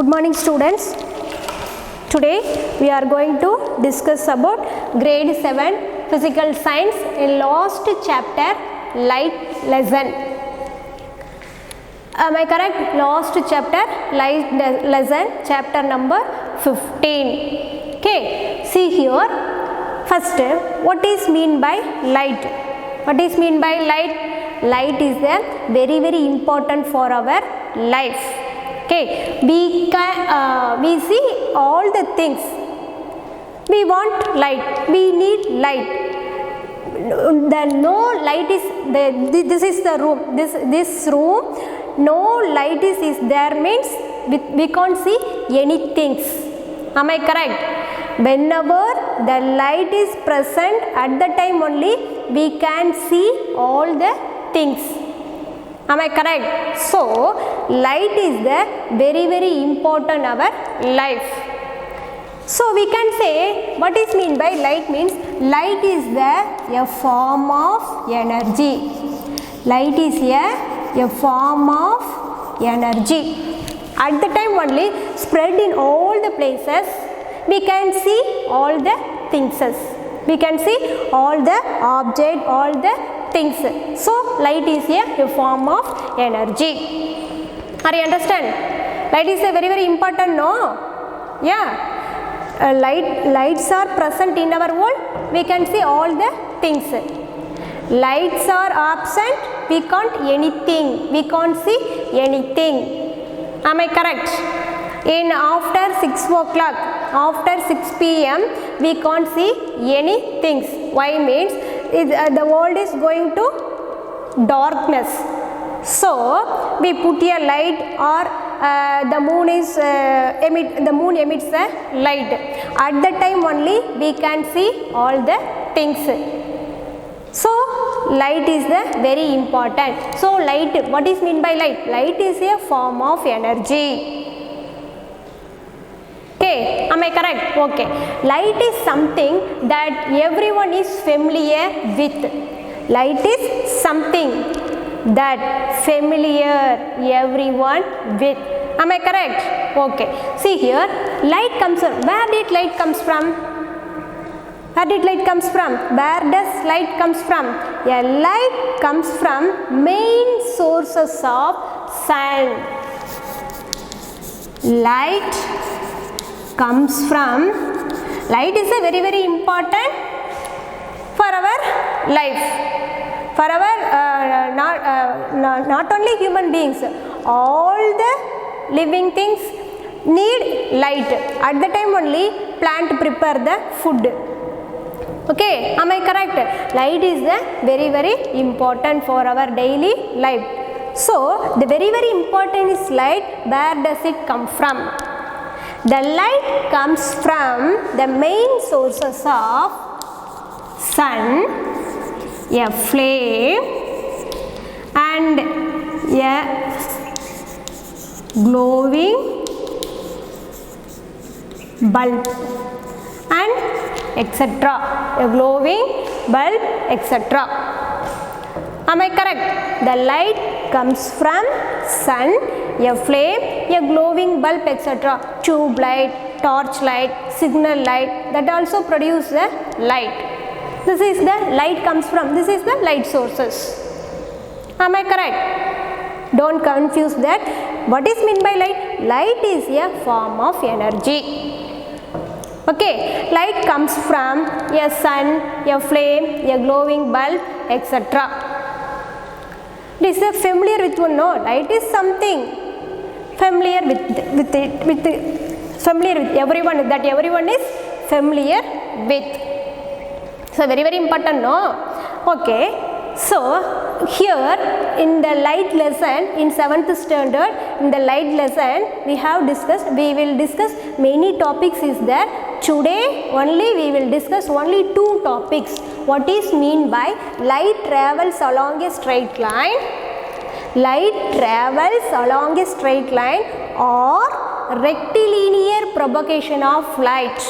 Good morning students. Today we are going to discuss about grade 7 physical science in last chapter light lesson. Am I correct? Last chapter light lesson chapter number 15. Okay, see here first what is mean by light. What is mean by light? Light is the very important for our life. Okay, we see all the things. We want light. We need light. The no light is this is the room. This room, no light is there means we can't see anything. Am I correct? Whenever the light is present, at the time only we can see all the things. Am I correct? So light is the very important our life. So we can say what is mean by light means light is a form of energy. Light is a form of energy. At the time only spread in all the places we can see all the things. We can see all the object, all the things. So light is a form of energy. Are you understand? Light is a very important, no? Yeah. Lights are present in our world. We can see all the things. Lights are absent. We can't anything. We can't see anything. Am I correct? In after 6 o'clock, after 6 p.m. we can't see any things. Why means the world is going to darkness. So we put a light or the moon is the moon emits a light. At that time only we can see all the things. So light is the very important. So light, what is mean by light? Light is a form of energy. Okay, am I correct? Okay, light is something that everyone is familiar with. Light is something that familiar everyone with. Am I correct? Okay, see here light comes from, where did light comes from? Where did light comes from? Where does light comes from? A light comes from main sources of sun. Light comes from, light is a very important for our life, for our not only human beings, all the living things need light. At the time only plant prepare the food. Okay, am I correct? Light is the very important for our daily life. So the very important is light. Where does it come from? The light comes from the main sources of sun, a flame and a glowing bulb and etc. A glowing bulb, etc. Am I correct? The light comes from sun, a flame, a glowing bulb, etc. Tube light, torch light, signal light, that also produce the light. This is the light comes from, this is the light sources. Am I correct? Don't confuse that. What is mean by light? Light is a form of energy. Okay, light comes from a sun, a flame, a glowing bulb, etc. This is familiar with one, no? Light is something familiar with familiar with everyone, that everyone is familiar with. So very important, no? Okay, so here in the light lesson in 7th standard, in the light lesson we will discuss many topics is there. Today only we will discuss only 2 topics. What is mean by light travels along a straight line? Light travels along a straight line or rectilinear propagation of light.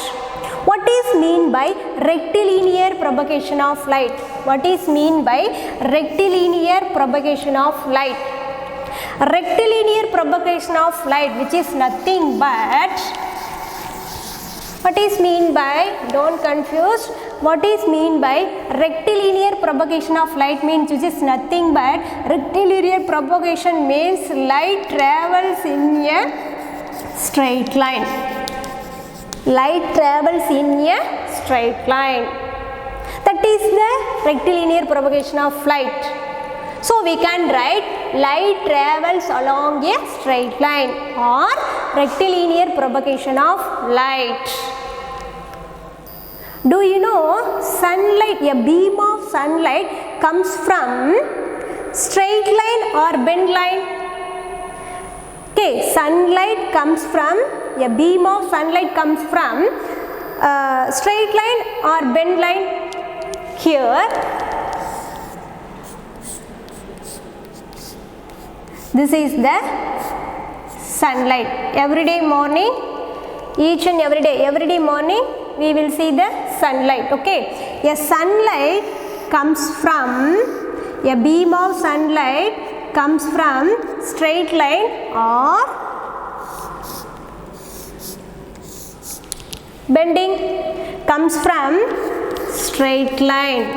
What is mean by rectilinear propagation of light? What is mean by rectilinear propagation of light? Rectilinear propagation of light, which is nothing but, what is mean by, don't confuse, what is mean by rectilinear propagation of light means, which is nothing but, rectilinear propagation means light travels in a straight line. Light travels in a straight line. That is the rectilinear propagation of light. So we can write light travels along a straight line or rectilinear propagation of light. Do you know sunlight, a beam of sunlight comes from straight line or bent line? Okay, sunlight comes from, a beam of sunlight comes from straight line or bent line? Here, this is the sunlight. Every day morning, each and every day morning, we will see the sunlight. Okay, a sunlight comes from, a beam of sunlight comes from straight line or bending, comes from straight line.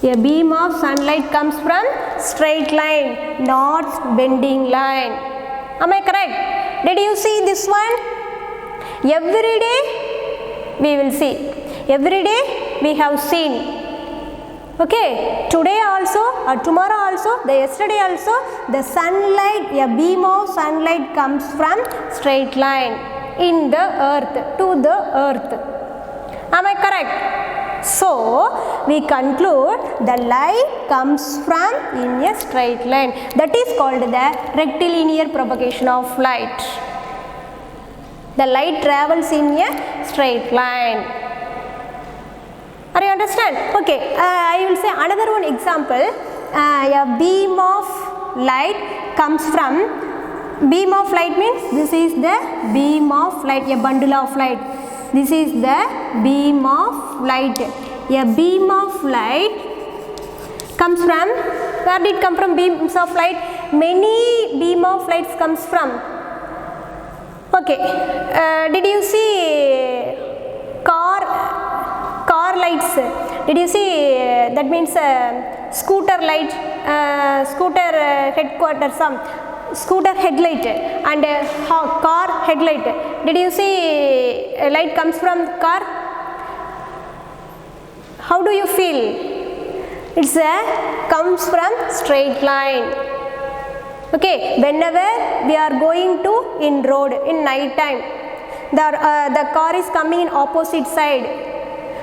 A beam of sunlight comes from straight line, not bending line. Am I correct? Did you see this one? Every day we will see. Every day we have seen. Okay, today also or tomorrow also, the yesterday also, the sunlight, a beam of sunlight comes from straight line in the earth, to the earth. Am I correct? So we conclude the light comes from in a straight line. That is called the rectilinear propagation of light. The light travels in a straight line. Are you understand? Okay, I will say another one example. A beam of light comes from, beam of light means this is the beam of light, a bundle of light. This is the beam of light. A beam of light comes from, where did it come from, beams of light? Many beam of lights comes from. Okay, did you see car lights? Did you see, that means scooter light, scooter headquarters, some scooter headlight and car headlight. Did you see light comes from car? How do you feel? It's comes from straight line. Okay, whenever we are going to in road in night time, the car is coming in opposite side.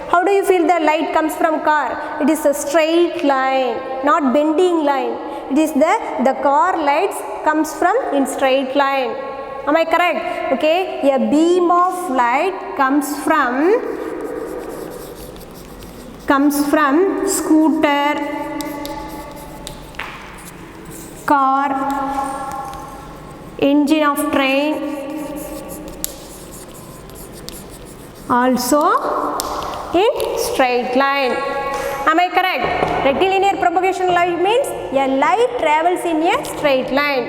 How do you feel the light comes from car? It is a straight line, not bending line. It is the car lights comes from in straight line. Am I correct? Okay, a beam of light comes from scooter, car, engine of train, also in straight line. Am I correct? Rectilinear propagation light means a light travels in a straight line.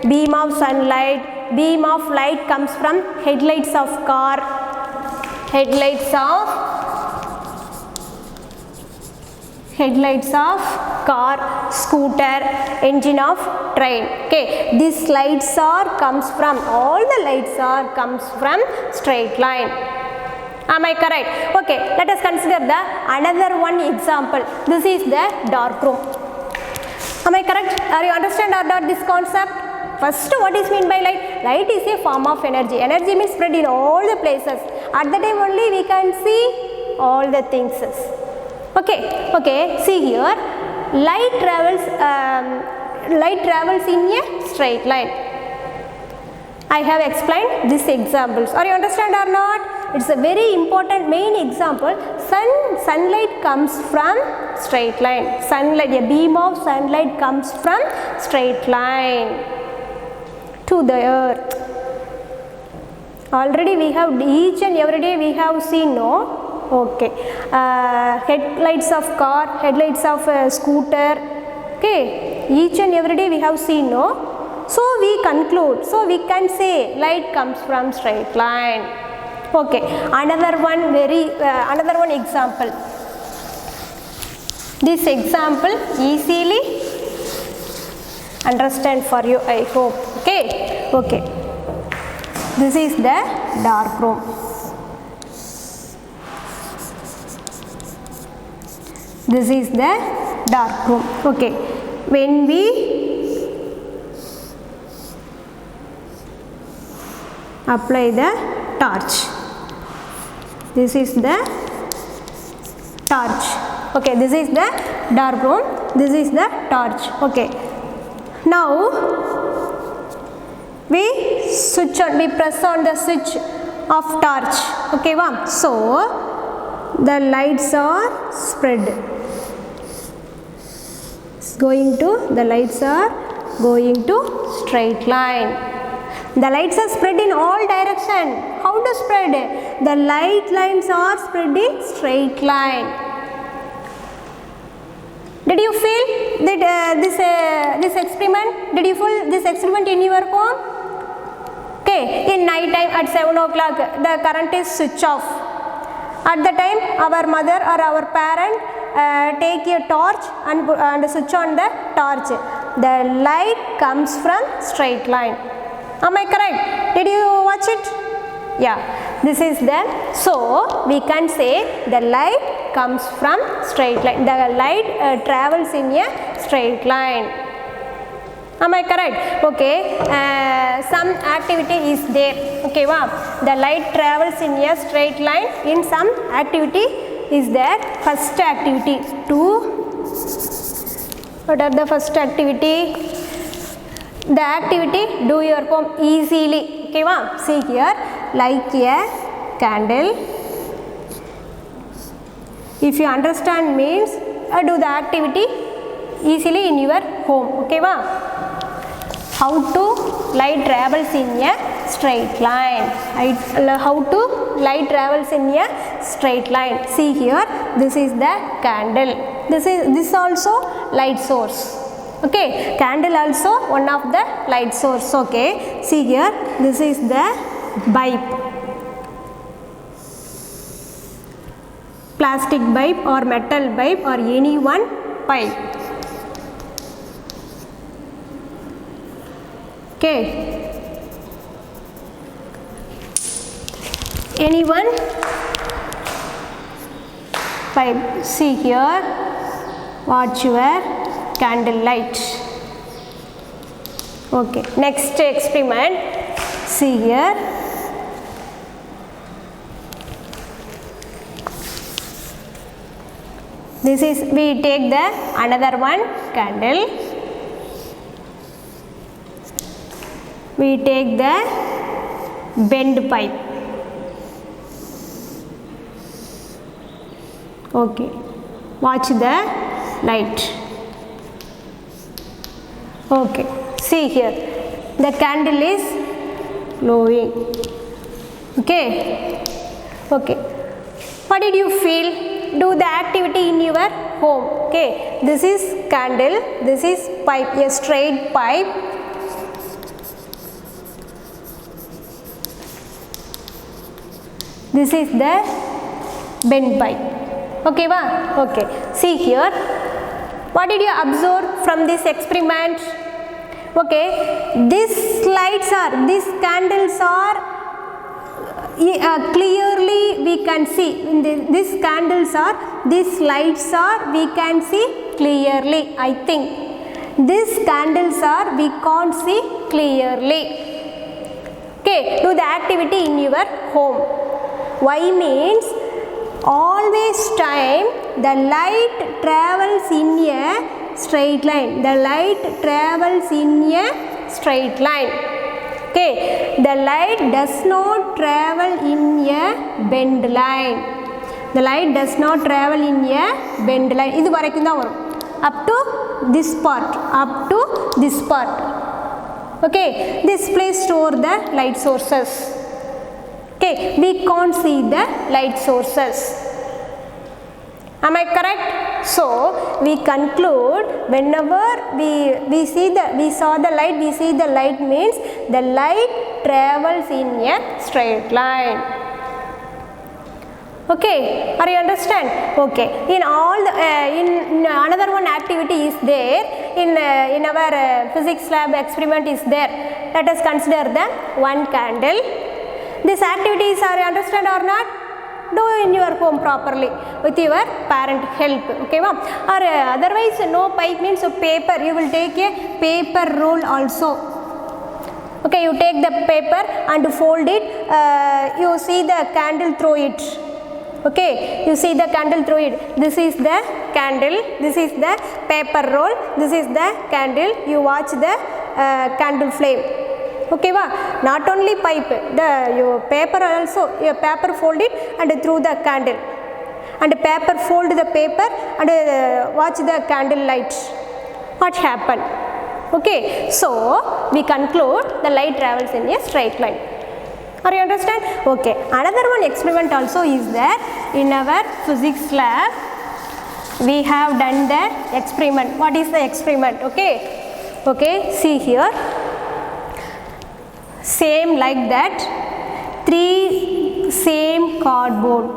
Beam of sunlight, beam of light comes from headlights of car, scooter, engine of train. Okay, these lights comes from, all the lights comes from straight line. Am I correct? Okay, let us consider the another one example. This is the dark room. Am I correct? Are you understand or not this concept? First, what is mean by light? Light is a form of energy. Energy means spread in all the places. At the time only we can see all the things. Okay, see here, light travels in a straight line. I have explained these examples. Are you understand or not? It's a very important main example. Sunlight comes from straight line. Sunlight, a beam of sunlight comes from straight line to the earth. Already we have, each and every day we have seen, no? Okay, headlights of car, headlights of scooter. Okay, each and every day we have seen, no? So we conclude, so we can say light comes from straight line. Okay, another one example. This example easily understand for you, I hope. Okay. This is the dark room. This is the dark room. Okay, when we apply the torch, this is the torch. Okay, this is the dark room, this is the torch. Okay, now we switch on, we press on the switch of torch. Okay, so the lights are spread. The lights are going to straight line. The lights are spread in all direction. How to spread? The light lines are spread in straight line. Did you feel that this experiment? Did you feel this experiment in your home? Okay, in night time at 7 o'clock the current is switch off. At the time our mother or our parent take a torch and switch on the torch. The light comes from straight line. Am I correct? Did you watch it? Yeah, this is the, so we can say the light comes from straight line. The light travels in a straight line. Am I correct? Okay, some activity is there. Okay, the light travels in a straight line. In some activity is there. First activity, what are the first activity? The activity, do your home easily. Okay, see here, like a candle. If you understand means do the activity easily in your home. Okay, how to light travels in a straight line. How to light travels in a straight line. See here, this is the candle. This also light source. Okay, candle also one of the light source. Okay, see here, this is the bulb, plastic bulb or metal bulb or any one pipe. Okay, any one pipe. See here, what's your candle light. Okay, next experiment. See here, this is, we take the another one candle. We take the bend pipe. Okay, watch the light. Okay, see here, the candle is glowing. Okay, what did you feel? Do the activity in your home. Okay, this is candle, this is pipe, a straight pipe. This is the bend pipe. Okay, okay. See here, what did you observe from this experiment? Okay, these lights are, these candles are clearly we can see. These candles are, these lights are, we can see clearly. I think these candles are, we can't see clearly. Okay, do the activity in your home. Why means always time the light travels in a straight line. The light travels in a straight line. Okay, the light does not travel in a bend line. The light does not travel in a bend line. Idu varaikkum da varum. Up to this part. Up to this part. Okay, this place store the light sources. Okay, we can't see the light sources. Am I correct? So we conclude whenever we saw the light, we see the light means the light travels in a straight line. Okay, are you understand? Okay, in all the, in another one activity is there in our physics lab experiment is there. Let us consider the one candle. These activities are you understand or not? Do in your home properly with your parent help, okay ma'am? Or otherwise no pipe means a paper, you will take a paper roll also. Okay, you take the paper and fold it, you see the candle through it. Okay, you see the candle through it. This is the candle, this is the paper roll, this is the candle. You watch the candle flame. Okay, not only pipe, your paper also, your paper fold it and through the candle, and paper fold the paper and watch the candle light. What happened? Okay, so we conclude the light travels in a straight line. Are you understand? Okay, another one experiment also is there in our physics lab. We have done the experiment. What is the experiment? Okay, okay, see here. Same like that, 3 same cardboard.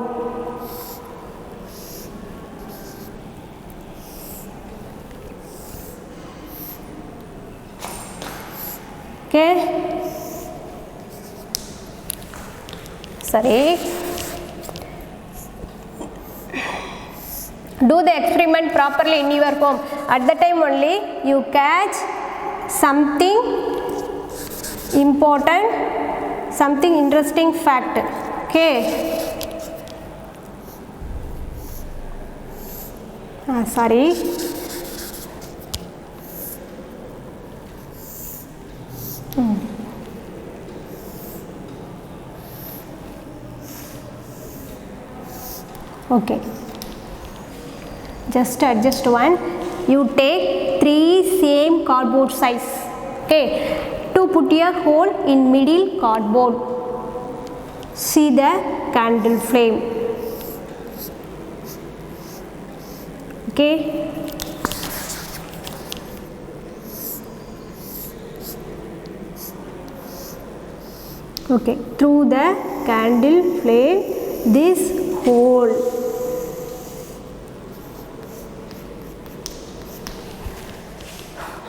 Okay, sorry, do the experiment properly in your home. At the time only you catch something important, something interesting fact. Okay, sorry, okay, just adjust one. You take 3 same cardboard size. Okay, to put a hole in middle cardboard. See the candle flame. Okay, okay, through the candle flame this hole.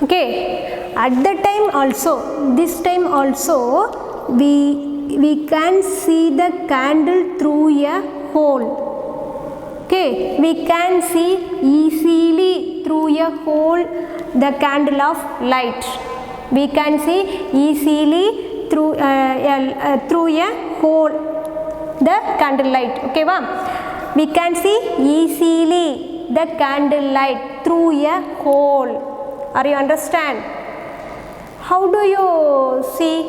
Okay, at the time also, this time also we can see the candle through a hole. Okay, we can see easily through a hole the candle of light. We can see easily through a hole the candle light. Okay, we can see easily the candle light through a hole. Are you understand? How do you see?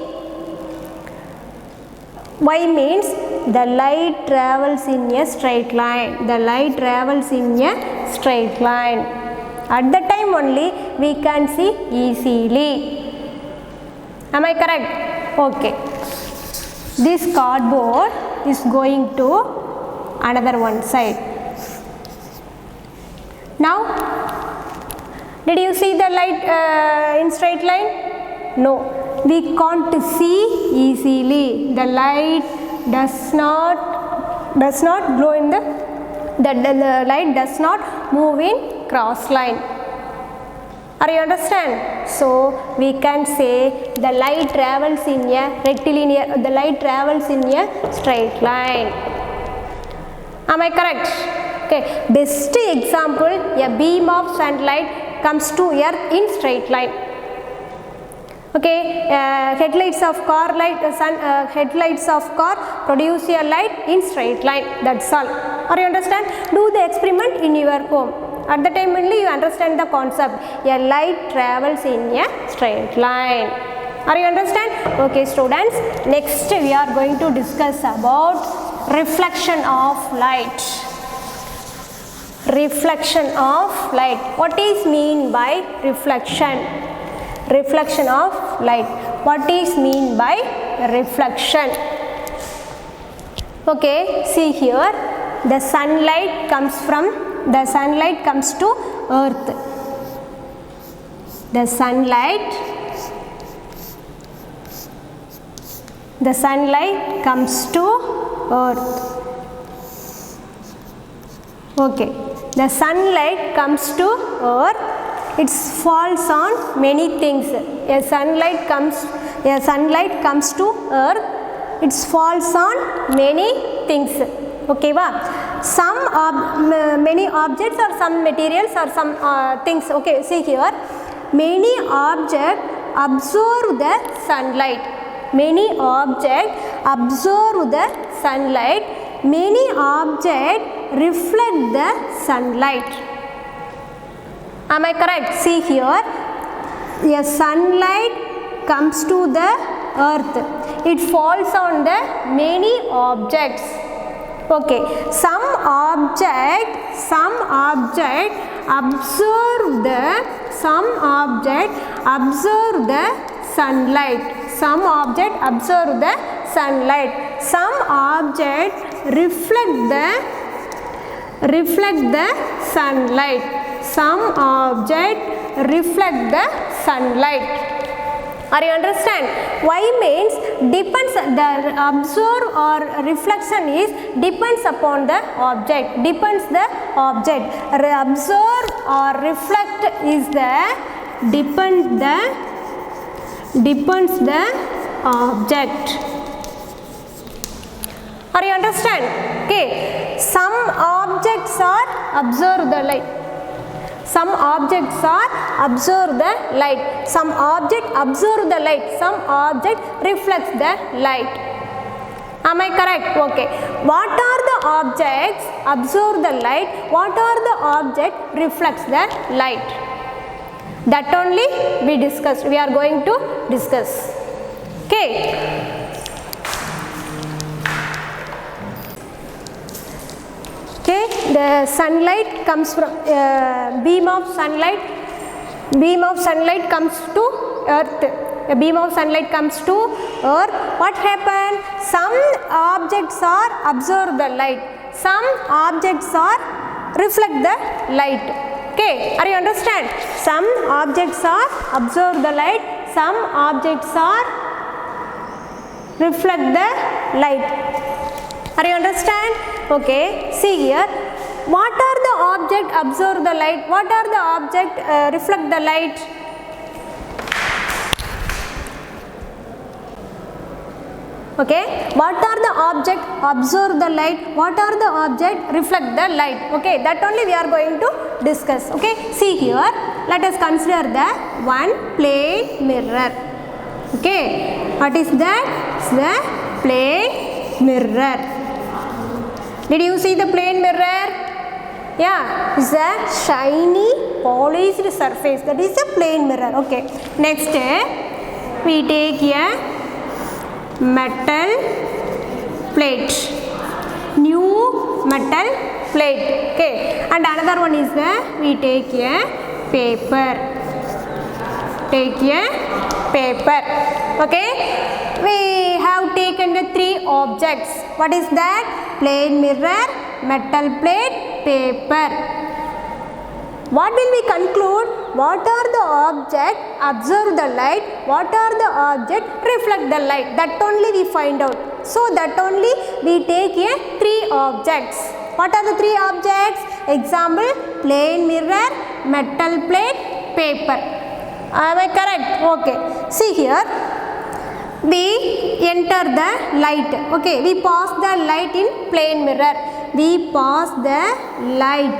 Why means the light travels in a straight line. The light travels in a straight line. At the time only we can see easily. Am I correct? Okay. This cardboard is going to another one side. Now, did you see the light in straight line? No, we can't see easily. The light does not glow in the light does not move in cross line. Are you understand? So we can say the light travels in a rectilinear. The light travels in a straight line. Am I correct? Okay. Best example: a beam of sunlight comes to earth in straight line. Okay, headlights of car headlights of car produce a light in straight line. That's all. Are you understand? Do the experiment in your home. At the time only you understand the concept. A light travels in a straight line. Are you understand? Okay, students. Next we are going to discuss about reflection of light. Reflection of light. What is mean by reflection? Reflection of light. What is mean by reflection? Okay, see here, the sunlight comes from the sunlight comes to earth. The sunlight comes to earth. Okay, the sunlight comes to earth. It falls on many things. A sunlight comes to earth. It falls on many things. Okay, many objects or some materials or some things. Okay, see here, many objects absorb the sunlight. Many objects absorb the sunlight. Many objects reflect the sunlight. Am I correct? See here, a sunlight comes to the earth. It falls on the many objects. Okay, some object absorb the sunlight. Some object absorb the sunlight. Some object reflect the sunlight. Some object reflect the sunlight. Are you understand? Why means depends, the absorb or reflection is depends upon the object. Depends the object. Absorb or reflect is the depends the object. Are you understand? Okay. Some objects are absorb the light. Some objects are absorb the light. Some object absorb the light. Some object reflects the light. Am I correct? Okay. What are the objects absorb the light? What are the object reflects the light? That only we discussed. We are going to discuss. Okay. Okay, the sunlight comes from beam of sunlight comes to earth. A beam of sunlight comes to earth. What happened? Some objects are absorb the light. Some objects are reflect the light. Okay, are you understand? Some objects are absorb the light. Some objects are reflect the light. Are you understand? Okay, see here, what are the object absorb the light? What are the object reflect the light? Okay, what are the object absorb the light? What are the object reflect the light? Okay, that only we are going to discuss. Okay, see here, let us consider the one plane mirror. Okay, what is that? It's the plane mirror. Did you see the plane mirror? Yeah, it's a shiny polished surface. That is a plane mirror. Okay. Next, we take a metal plate. New metal plate. Okay. And another one is we take a paper. Take a paper. Okay. We have taken the three objects. What is that? Plane mirror, metal plate, paper. What will we conclude? What are the object absorb the light? What are the object reflect the light? That only we find out. So that only we take a three objects. What are the three objects? Example, plane mirror, metal plate, paper. Am I correct? Okay. See here. We enter the light. Okay, we pass the light in plane mirror. We pass the light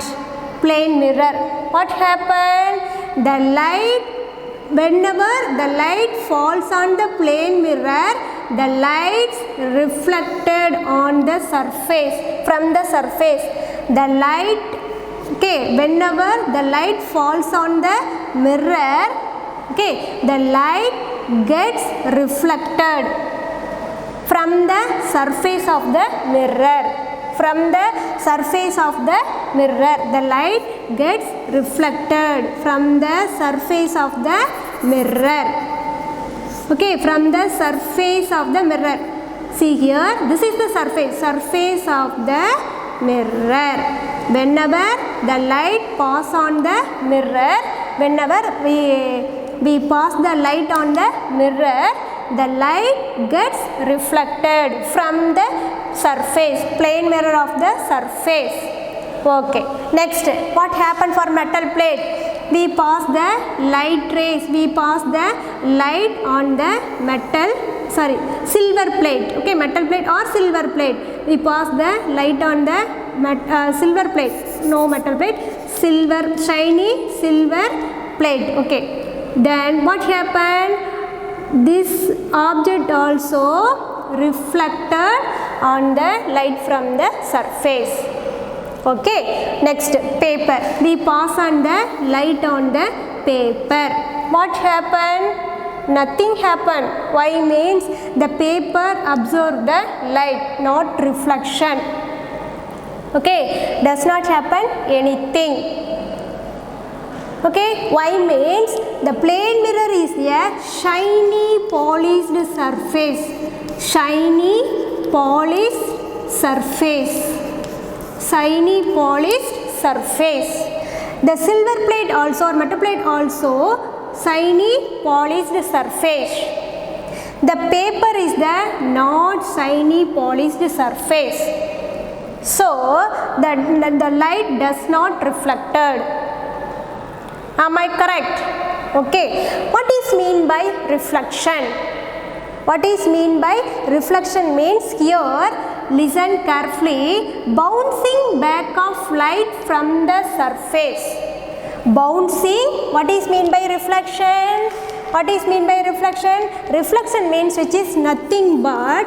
plane mirror. What happened? The light, whenever the light falls on the plane mirror, the lights reflected on the surface, from the surface. The light, okay, whenever the light falls on the mirror, okay, the light gets reflected from the surface of the mirror. From the surface of the mirror, the light gets reflected from the surface of the mirror. Okay, from the surface of the mirror. See here, this is the surface of the mirror. Whenever the light pass on the mirror, whenever we pass the light on the mirror, the light gets reflected from the surface, plane mirror of the surface. Okay, next, what happened for metal plate? We pass the light rays, we pass the light on the silver plate. Okay, metal plate or silver plate. We pass the light on the silver plate, no metal plate, silver, shiny silver plate. Okay, then what happened? This object also reflected on the light from the surface. Okay, next, paper. We pass on the light on the paper. What happened? Nothing happened. Why? Means the paper absorbed the light, not reflection. Okay, does not happen anything. Okay, why? Means the plane mirror is a shiny polished surface. Shiny polished surface. Shiny polished surface. The silver plate also or metal plate also shiny polished surface. The paper is the not shiny polished surface. So the light does not reflected. Am I correct? Okay. What is mean by reflection? What is mean by reflection means here, listen carefully, bouncing back of light from the surface. Bouncing, what is mean by reflection? What is mean by reflection? Reflection means which is nothing but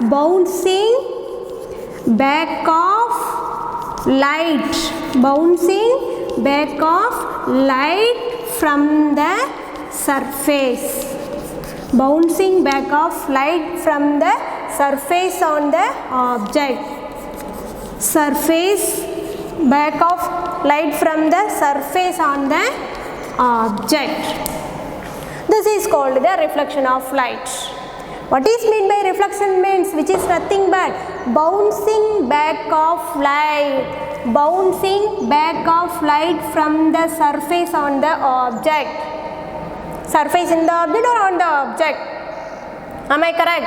bouncing back of light. Bouncing back of light from the surface. Bouncing back of light from the surface on the object. Surface back of light from the surface on the object. This is called the reflection of light. What is mean by reflection means which is nothing but bouncing back of light. Bouncing back of light from the surface on the object. Surface in the object or on the object? Am I correct?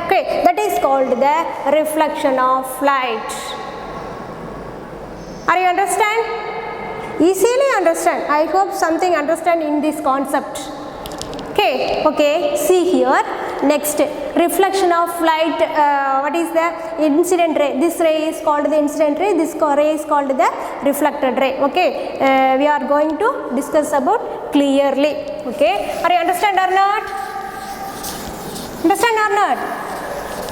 Okay, that is called the reflection of light. Are you understand? Easily understand. I hope something understand in this concept. Okay, see here. Next, reflection of light. What is the incident ray? This ray is called the incident ray. This ray is called the reflected ray. Okay, we are going to discuss about clearly. Okay, are you understand or not? Understand or not?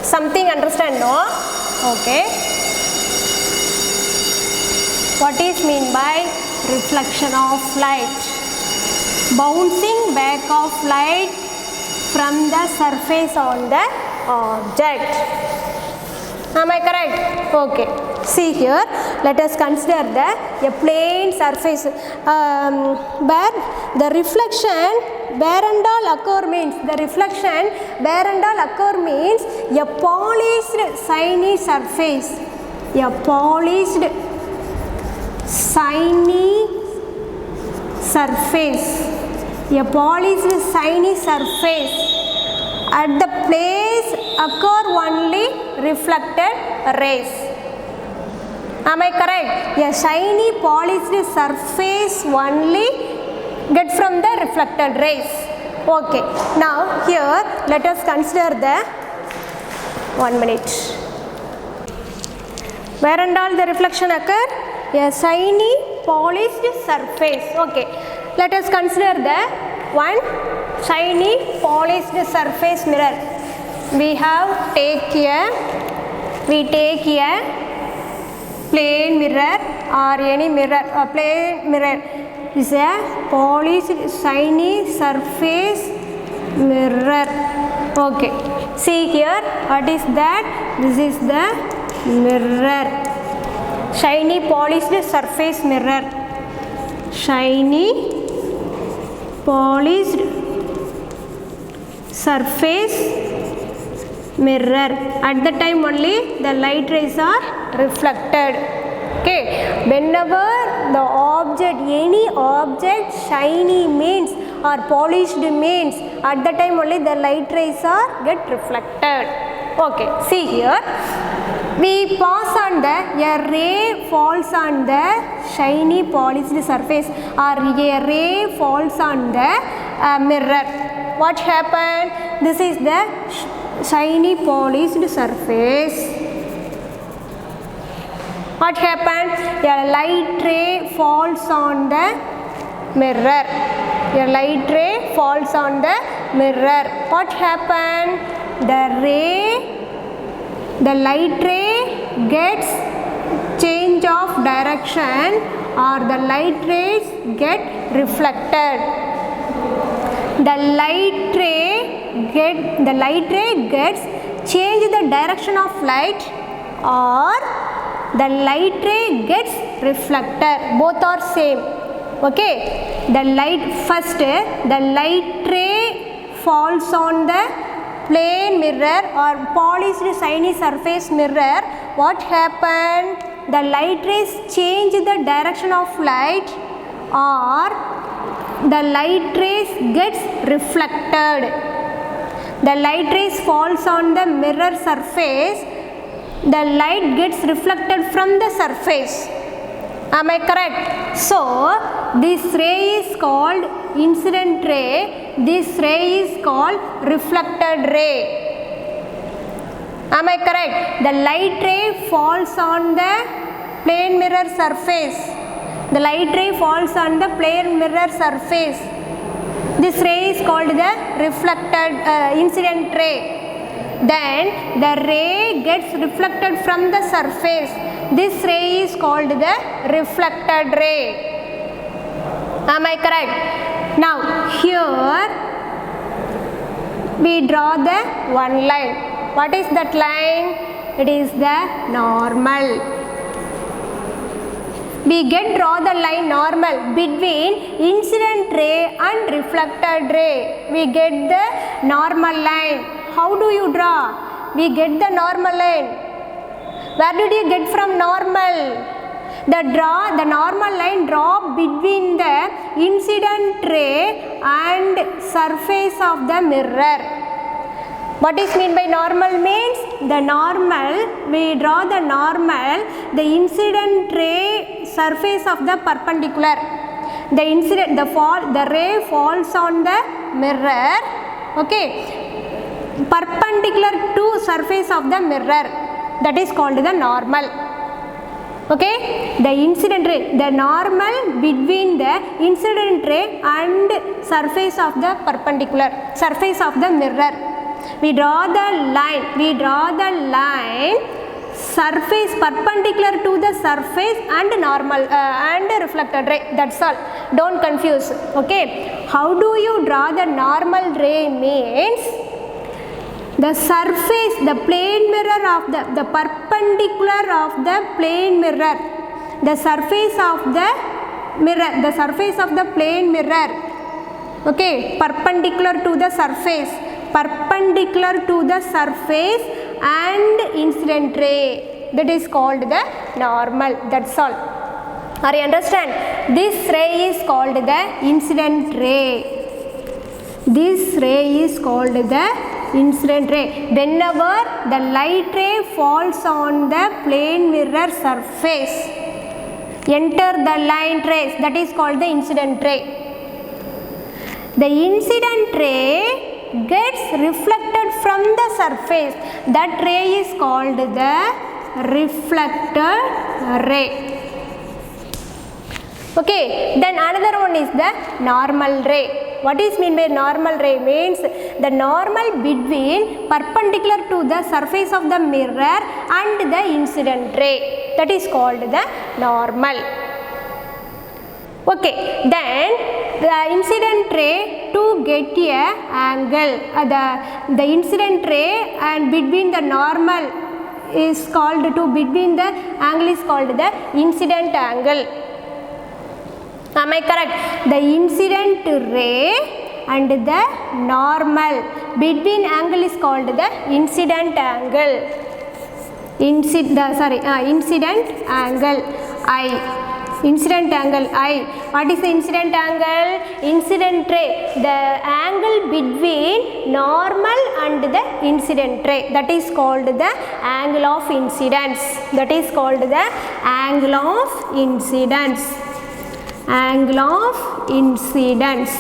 Something understand, no? Okay. What is mean by reflection of light? Bouncing back of light from the surface on the object. Am I correct? Okay. See here, let us consider a plane surface where the reflection where and all occur means a polished shiny surface. A polished shiny surface. A polished shiny surface. At the place occur only reflected rays. Am I correct? A shiny polished surface only get from the reflected rays. Okay. Now here let us consider the 1 minute. Where and all the reflection occur? A shiny polished surface. Okay. Let us consider the one shiny polished surface mirror. We take a plane mirror or any mirror. A plane mirror is a polished shiny surface mirror. Okay. See here, what is that? This is the mirror. Shiny polished surface mirror. Shiny polished surface mirror. At the time only the light rays are reflected. Okay, whenever the object, any object shiny means or polished means at the time only the light rays are get reflected. Okay, see here, we pass on the, a ray falls on the shiny polished surface or a ray falls on the mirror. What happened? This is the shiny polished surface. What happened? A light ray falls on the mirror. A light ray falls on the mirror. What happened? The light ray gets change of direction or the light rays get reflected. The light ray gets change the direction of light or the light ray gets reflected. Both are same. Okay. The light ray falls on the plane mirror or polished shiny surface mirror. What happened? The light rays change the direction of light or the light rays gets reflected. The light rays falls on the mirror surface. The light gets reflected from the surface. Am I correct? So this ray is called incident ray. This ray is called reflected ray. Am I correct? The light ray falls on the plane mirror surface. The light ray falls on the plane mirror surface. This ray is called the reflected incident ray. Then the ray gets reflected from the surface. This ray is called the reflected ray. Am I correct? Now here we draw the one line. What is that line? It is the normal. We draw the line normal between incident ray and reflected ray. We get the normal line. How do you draw? We get the normal line. Where did you get from normal? The normal line draw between the incident ray and surface of the mirror. What is mean by normal means? The normal, we draw the normal, the incident ray surface of the perpendicular. The ray falls on the mirror, okay, perpendicular to surface of the mirror. That is called the normal. Okay, the incident ray, the normal between the incident ray and surface of the perpendicular, surface of the mirror. We draw the line, surface perpendicular to the surface and normal and reflected ray. That's all. Don't confuse. Okay. How do you draw the normal ray? Means the surface, the plane mirror of the perpendicular of the plane mirror, the surface of the mirror, the surface of the plane mirror. Okay, perpendicular to the surface. Perpendicular to the surface and incident ray, that is called the normal. That's all. Are you understand? This ray is called the incident ray. This ray is called the incident ray. Whenever the light ray falls on the plane mirror surface, enter the light rays, that is called the incident ray. The incident ray gets reflected from the surface. That ray is called the reflected ray. Okay, then another one is the normal ray. What is mean by normal ray? Means the normal between perpendicular to the surface of the mirror and the incident ray. That is called the normal. Okay, then the incident ray to get a angle, the incident ray and between the normal is called to, between the angle is called the incident angle. Am I correct? The incident ray and the normal between angle is called the incident angle. Incident angle I. Incident angle I. What is the incident angle? Incident ray, the angle between normal and the incident ray, that is called the angle of incidence. That is called the angle of incidence. Angle of incidence.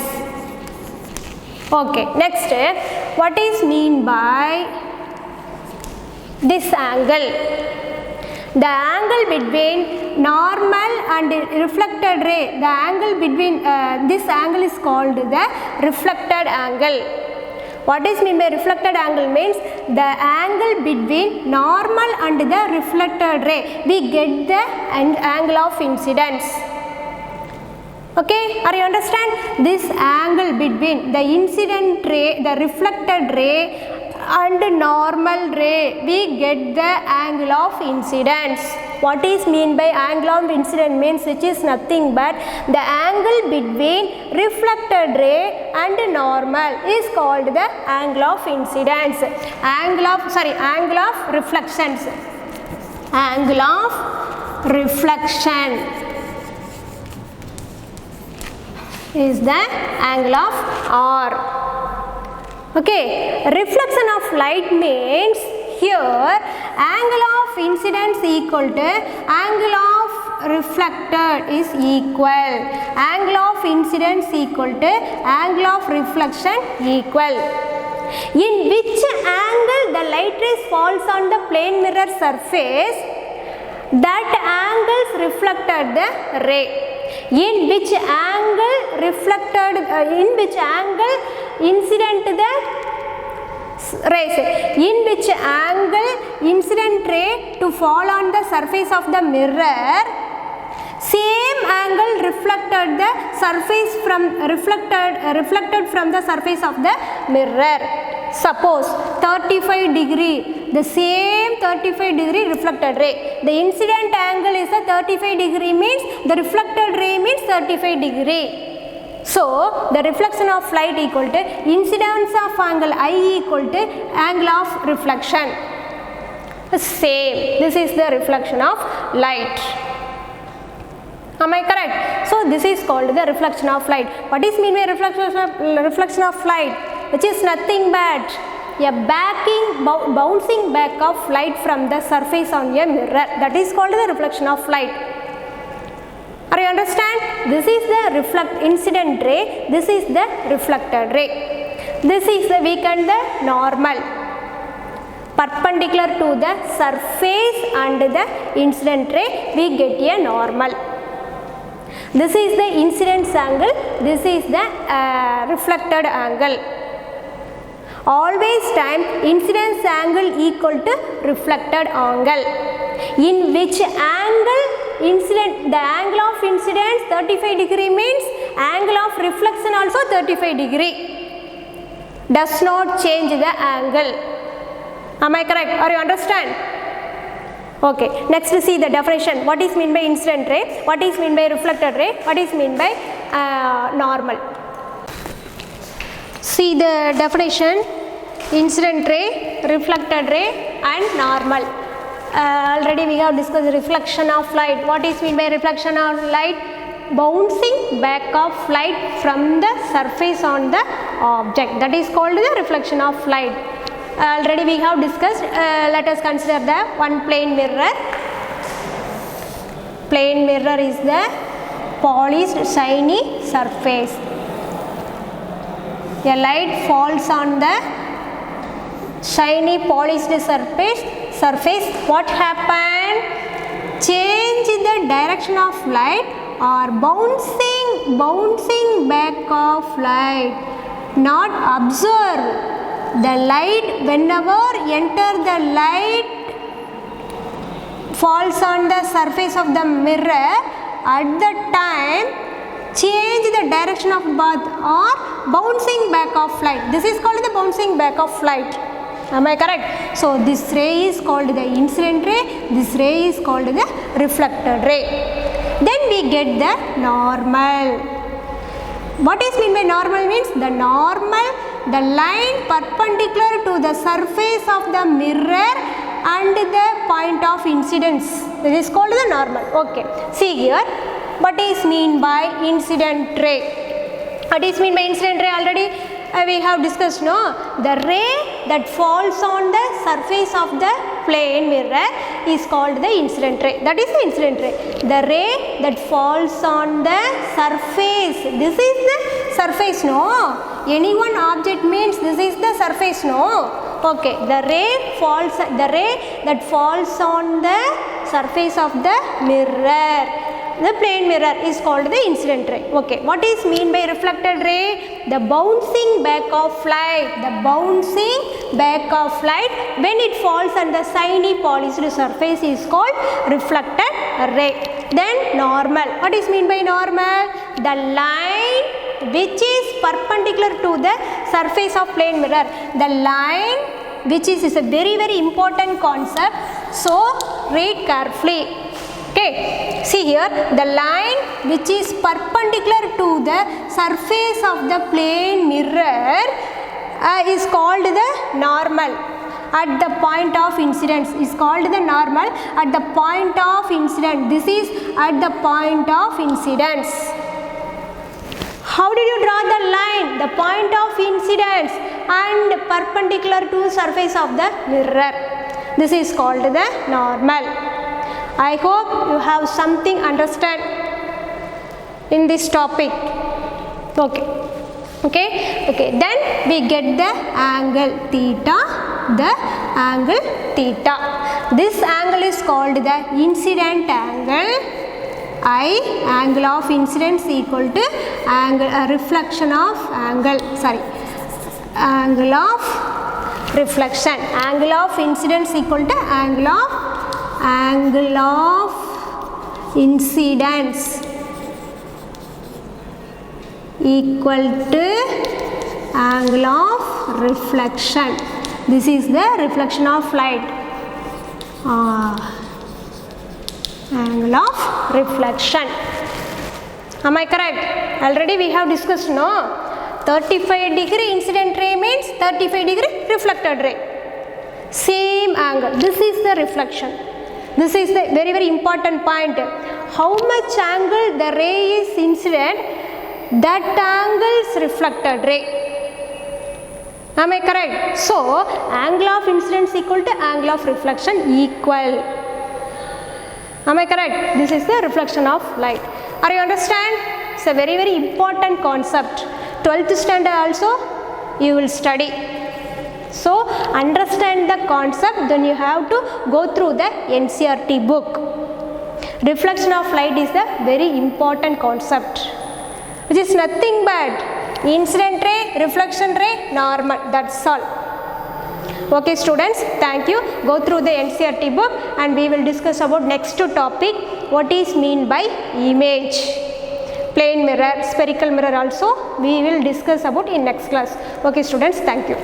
Okay, next, what is mean by this angle? The angle between normal and reflected ray, the angle between this angle is called the reflected angle. What is mean by reflected angle? Means the angle between normal and the reflected ray, we get the angle of incidence. Okay, are you understand? This angle between the incident ray, the reflected ray and normal ray, we get the angle of incidence. What is mean by angle of incidence? Means which is nothing but the angle between reflected ray and normal is called the angle of incidence. Angle of reflections. Angle of reflection is the angle of R. Okay, reflection of light means here angle of incidence equal to angle of reflected is equal. Angle of incidence equal to angle of reflection equal. In which angle the light rays falls on the plane mirror surface, that angles reflected the ray. In which angle reflected, in which angle incident the rays, in which angle incident ray to fall on the surface of the mirror, same angle reflected the surface from reflected from the surface of the mirror. Suppose 35 degree, the same 35 degree reflected ray. The incident angle is a 35 degree, means the reflected ray means 35 degree. So the reflection of light equal to incidence of angle I equal to angle of reflection. Same. This is the reflection of light. Am I correct? So this is called the reflection of light. What is mean by reflection of light? Which is nothing but a bouncing back of light from the surface on a mirror. That is called the reflection of light. Are you understand? This is the incident ray. This is the reflected ray. This is the weakened the normal, perpendicular to the surface and the incident ray, we get a normal. This is the incidence angle. This is the reflected angle. Always time incidence angle equal to reflected angle. In which angle the angle of incidence 35 degree means angle of reflection also 35 degree. Does not change the angle. Am I correct? Or you understand? Okay, next to see the definition. What is mean by incident ray? What is mean by reflected ray? What is mean by normal? See the definition: incident ray, reflected ray and normal. Already we have discussed reflection of light. What is mean by reflection of light? Bouncing back of light from the surface on the object. That is called the reflection of light. Already we have discussed. Let us consider the one plane mirror. Plane mirror is the polished shiny surface. A light falls on the shiny polished surface. What happened? Change the direction of light or bouncing back of light. Not observe. The light, whenever enter the light falls on the surface of the mirror, at the time change the direction of path or bouncing back of light. This is called the bouncing back of light. Am I correct? So this ray is called the incident ray. This ray is called the reflected ray. Then we get the normal. What is mean by normal? Means the normal, the line perpendicular to the surface of the mirror and the point of incidence. This is called the normal. Okay. See here, what is mean by incident ray? What is mean by incident ray? Already we have discussed, no? The ray that falls on the surface of the plane mirror is called the incident ray. That is the incident ray. The ray that falls on the surface. This is the surface, no? Any one object means this is the surface, no? Okay. The ray that falls on the surface of the mirror, the plane mirror, is called the incident ray. Okay. What is mean by reflected ray? The bouncing back of light. The bouncing back of light when it falls on the shiny polished surface is called reflected ray. Then normal. What is mean by normal? The line which is perpendicular to the surface of plane mirror. The line which is a very important concept. So read carefully. Okay, see here, the line which is perpendicular to the surface of the plane mirror is called the normal. At the point of incidence is called the normal at the point of incidence. This is at the point of incidence. How did you draw the line? The point of incidence and perpendicular to surface of the mirror. This is called the normal. I hope you have something understand in this topic. Okay. Then we get the angle theta. The angle theta. This angle is called the incident angle. Angle of incidence equal to angle reflection of angle. Angle of reflection. Angle of incidence equal to angle of incidence equal to angle of reflection. This is the reflection of light. Angle of reflection. Am I correct? Already we have discussed, no? 35-degree incident ray means 35-degree reflected ray. Same angle. This is the reflection. This is the very important point. How much angle the ray is incident, that angle is reflected ray. Am I correct? So, angle of incidence equal to angle of reflection equal. Am I correct? This is the reflection of light. Are you understand? It's a very important concept. 12th standard also you will study. So, understand the concept, then you have to go through the NCERT book. Reflection of light is the very important concept, which is nothing but incident ray, reflection ray, normal. That's all. Okay students, thank you. Go through the NCERT book and we will discuss about next topic, what is mean by image. Plane mirror, spherical mirror also we will discuss about in next class. Okay students, thank you.